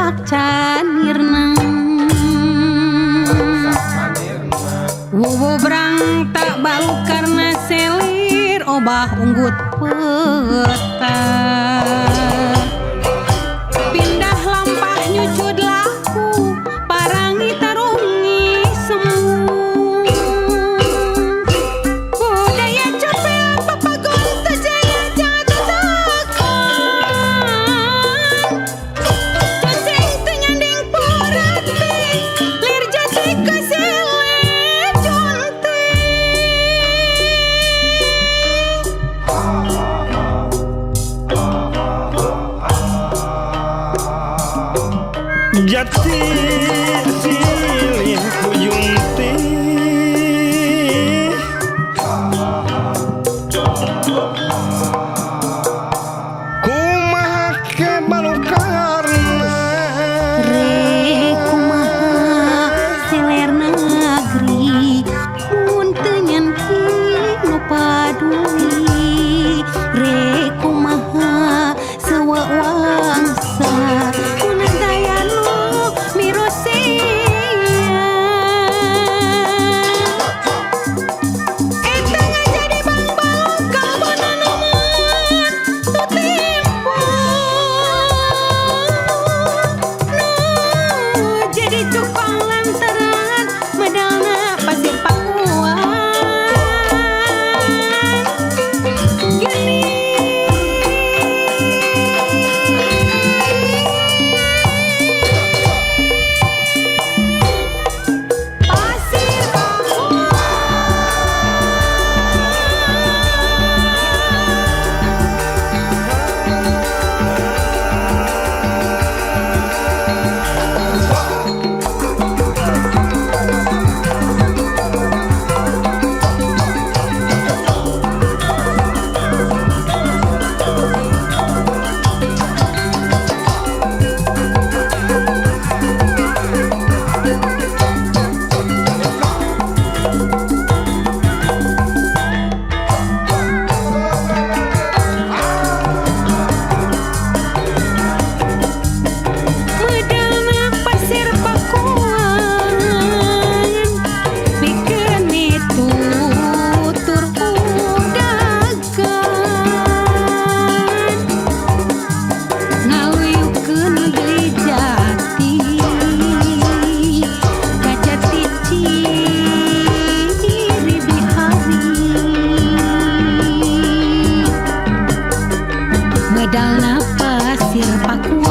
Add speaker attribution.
Speaker 1: rusak canirna. Wowo brang tak balu karena selir obah unggut peta. Pindah lampah nyucud laku parangi tarungi semu. Budaya copel papagon tajaya jatuh tekan. Cacing tenyanding porati lir jati kesele jonting.
Speaker 2: Jati silih kuyunti kumaha ke balukarna
Speaker 1: Kumaha seler negeri mun teu nyanti nu paduli. Kumaha sewa wangsa mun daya nu mirosia. Eta ngajadi bang balok kabana numun tu timpo. Jadi cupang lantaran medalna pasir pakuan. Gini pasir pakuan. Medalna pasir pakuan pikeun itu tur udagan ngaluyukeun deui jati ka jati ciri bihari. Medalna pasir pakuan